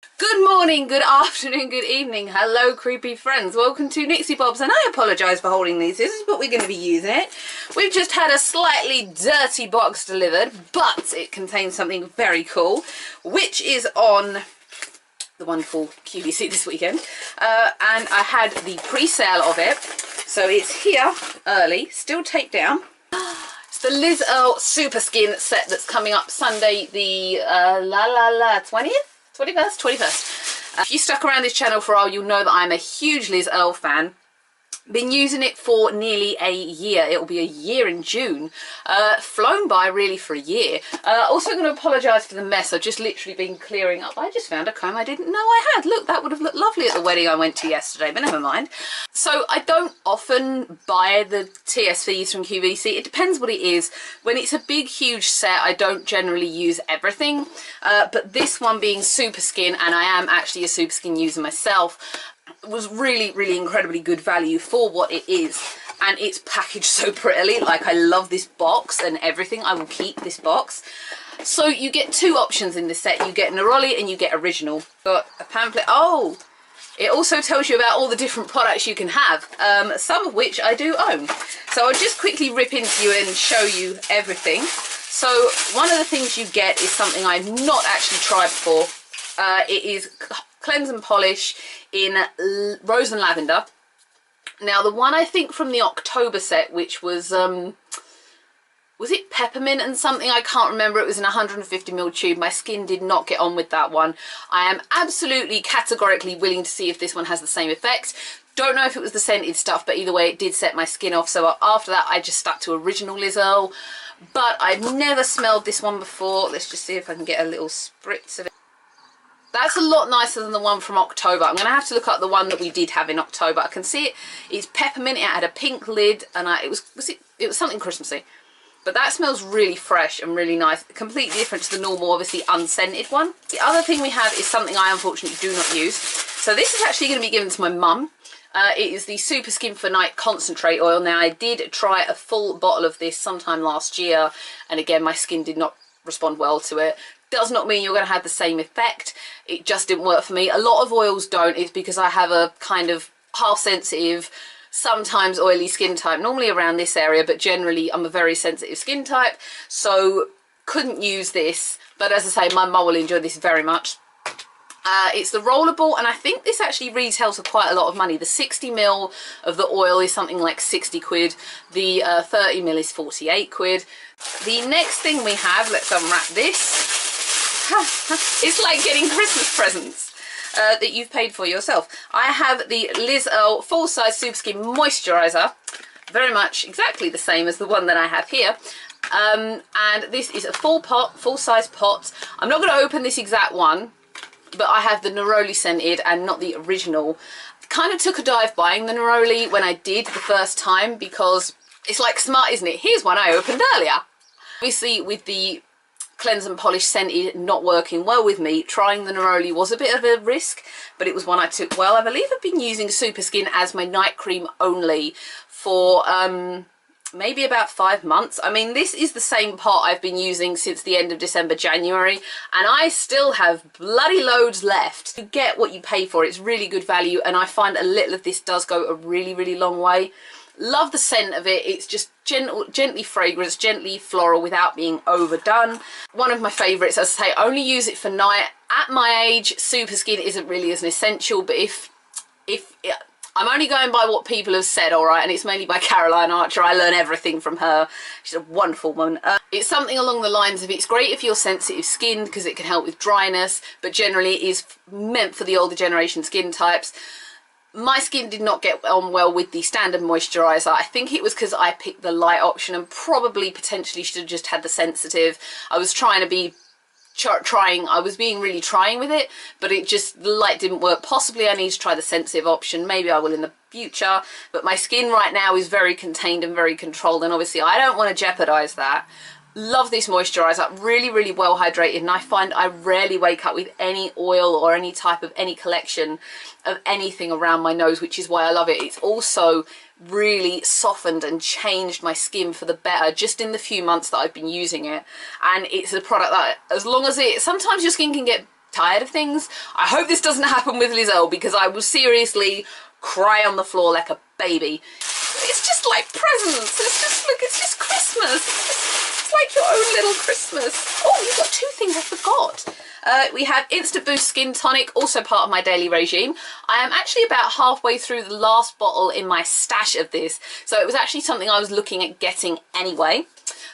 Good morning, good afternoon, good evening. Hello, creepy friends. Welcome to Nixie Bob's, and I apologise for holding these. This is what we're going to be using it. We've just had a slightly dirty box delivered, but it contains something very cool, which is on the wonderful QVC this weekend. And I had the pre-sale of it, so it's here early, still taped down. It's the Earle Superskin set that's coming up Sunday, the 20th? 21st. If you stuck around this channel for a while, you'll know that I'm a huge Earle fan. Been using it for nearly a year. It'll be a year in June. Flown by really for a year. Also going to apologise for the mess. I've just literally been clearing up. I just found a comb I didn't know I had. Look, that would have looked lovely at the wedding I went to yesterday, but never mind. So I don't often buy the TSVs from QVC. It depends what it is. When it's a big, huge set, I don't generally use everything. But this one being Superskin, and I am actually a Superskin user myself, was really incredibly good value for what it is, and it's packaged so prettily. Like, I love this box and everything. I will keep this box. So you get two options in this set. You get Neroli and you get original. Got a pamphlet. Oh, it also tells you about all the different products you can have, some of which I do own. So I'll just quickly rip into you and show you everything. So one of the things you get is something I've not actually tried before. It is cleanse and polish in rose and lavender. Now, the one I think from the October set, which was it peppermint and something? I can't remember. It was in a 150ml tube. My skin did not get on with that one. I am absolutely categorically willing to see if this one has the same effect. Don't know if it was the scented stuff, but either way, it did set my skin off. So after that, I just stuck to original Earle. But I've never smelled this one before. Let's just see if I can get a little spritz of it. That's a lot nicer than the one from October. I'm going to have to look up the one that we did have in October. I can see it. It's peppermint. It had a pink lid, and it was something Christmassy. But that smells really fresh and really nice. Completely different to the normal, obviously unscented one. The other thing we have is something I unfortunately do not use. So this is actually going to be given to my mum. It is the Superskin for Night Concentrate Oil. Now, I did try a full bottle of this sometime last year, and again, my skin did not respond well to it. Does not mean you're going to have the same effect. It just didn't work for me. A lot of oils don't. It's because I have a kind of half sensitive, sometimes oily skin type, normally around this area, but generally I'm a very sensitive skin type, so couldn't use this. But as I say, my mum will enjoy this very much. It's the rollerball, and I think this actually retails for quite a lot of money. The 60ml of the oil is something like 60 quid. The 30ml is 48 quid. The next thing we have, let's unwrap this. It's like getting Christmas presents that you've paid for yourself. I have the Earle full-size Superskin moisturiser, very much exactly the same as the one that I have here. And this is a full-size pot. I'm not going to open this exact one, but I have the Neroli scented and not the original. Kind of took a dive buying the Neroli when I did the first time, because it's like smart, isn't it? Here's one I opened earlier. Obviously, with the cleanse and polish scented not working well with me, trying the Neroli was a bit of a risk, but it was one I took well. I believe I've been using Superskin as my night cream only for maybe about 5 months. I mean, this is the same pot I've been using since the end of December, January, and I still have bloody loads left. You get what you pay for. It's really good value, and I find a little of this does go a really long way. Love the scent of it. It's just gently fragrance, gently floral without being overdone. One of my favourites, as I say, only use it for night. At my age, Superskin isn't really as an essential, but if I'm only going by what people have said, all right, and it's mainly by Caroline Archer. I learn everything from her. She's a wonderful woman. It's something along the lines of, it's great if you're sensitive skinned because it can help with dryness, but generally it is meant for the older generation skin types. My skin did not get on well with the standard moisturiser. I think it was because I picked the light option and probably potentially should have just had the sensitive. I was trying to be I was being really trying with it, but it just, the light didn't work. Possibly I need to try the sensitive option. Maybe I will in the future, but my skin right now is very contained and very controlled, and obviously I don't want to jeopardise that. Love this moisturiser, really well hydrated, and I find I rarely wake up with any oil or any type of any collection of anything around my nose, which is why I love it. It's also really softened and changed my skin for the better just in the few months that I've been using it, and it's a product that, as long as it, sometimes your skin can get tired of things. I hope this doesn't happen with Liz Earle, because I will seriously cry on the floor like a baby. It's just like presents. It's just, look, it's just Christmas. It's like your own little Christmas. Oh, you've got 2 things I forgot. We have Instant Boost Skin Tonic, also part of my daily regime. I am actually about halfway through the last bottle in my stash of this, so it was actually something I was looking at getting anyway.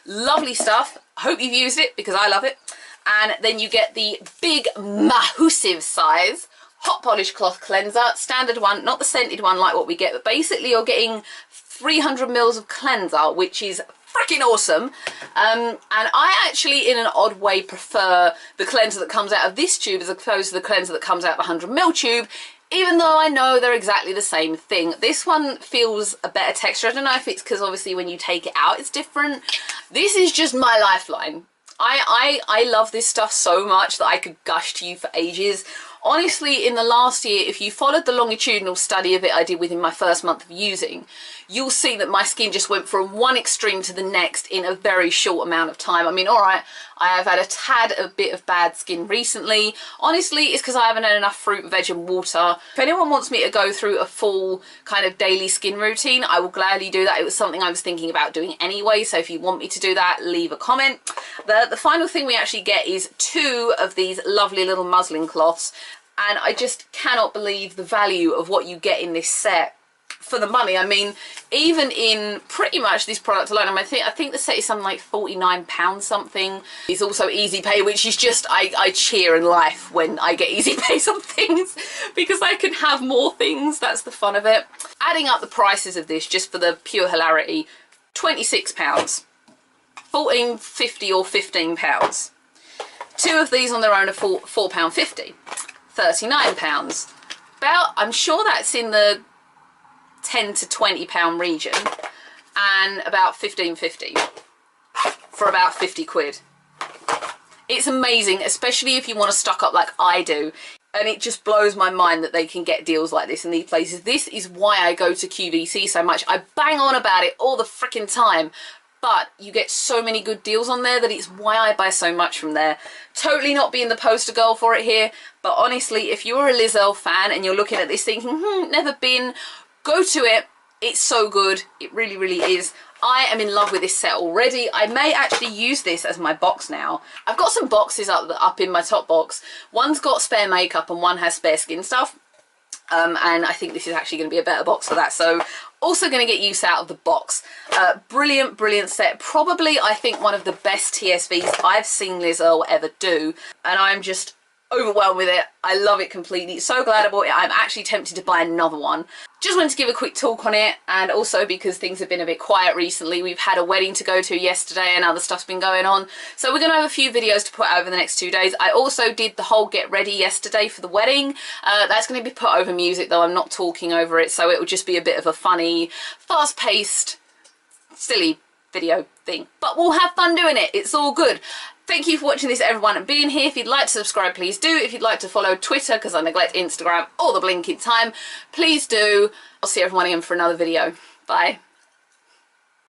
Lovely stuff. Hope you've used it, because I love it. And then you get the big massive size hot polish cloth cleanser, standard one, not the scented one like what we get, but basically you're getting 300 mils of cleanser, which is freaking awesome. And I actually, in an odd way, prefer the cleanser that comes out of this tube as opposed to the cleanser that comes out of the 100 ml tube, even though I know they're exactly the same thing. This one feels a better texture. I don't know if it's because obviously when you take it out it's different. This is just my lifeline. I love this stuff so much that I could gush to you for ages. Honestly, in the last year, if you followed the longitudinal study of it I did within my first month of using, you'll see that my skin just went from one extreme to the next in a very short amount of time. I mean, all right, I have had a bit of bad skin recently. Honestly, it's because I haven't had enough fruit, veg and water. If anyone wants me to go through a full kind of daily skin routine, I will gladly do that. It was something I was thinking about doing anyway, so if you want me to do that, leave a comment. The final thing we actually get is 2 of these lovely little muslin cloths, and I just cannot believe the value of what you get in this set for the money. I mean, even in pretty much this product alone, I think the set is something like £49 something. It's also easy pay, which is just, I cheer in life when I get easy pays on things, because I can have more things. That's the fun of it. Adding up the prices of this just for the pure hilarity, £26, £14.50 or £15. 2 of these on their own are £4.50. £39. About, I'm sure that's in the £10 to £20 region, and about £15.50 for about 50 quid. It's amazing, especially if you want to stock up like I do, and it just blows my mind that they can get deals like this in these places. This is why I go to QVC so much. I bang on about it all the freaking time, but you get so many good deals on there that it's why I buy so much from there. Totally not being the poster girl for it here, but honestly, if you're a Liz Earle fan and you're looking at this thinking, never been, go to it. It's so good. It really, really is. I am in love with this set already. I may actually use this as my box now. I've got some boxes up in my top box. One's got spare makeup and one has spare skin stuff. And I think this is actually going to be a better box for that. So also going to get use out of the box. Brilliant, brilliant set. Probably, I think, one of the best TSVs I've seen Liz Earle ever do. And I'm just overwhelmed with it. I love it completely. So glad I bought it. I'm actually tempted to buy another one. Just wanted to give a quick talk on it, and also because things have been a bit quiet recently. We've had a wedding to go to yesterday and other stuff's been going on, so we're going to have a few videos to put over the next 2 days. I also did the whole get ready yesterday for the wedding. That's going to be put over music though. I'm not talking over it, so it will just be a bit of a funny, fast-paced, silly video thing, but we'll have fun doing it. It's all good. Thank you for watching this, everyone, and being here. If you'd like to subscribe, please do. If you'd like to follow Twitter, because I neglect Instagram all the blinking time, please do. I'll see everyone again for another video. Bye.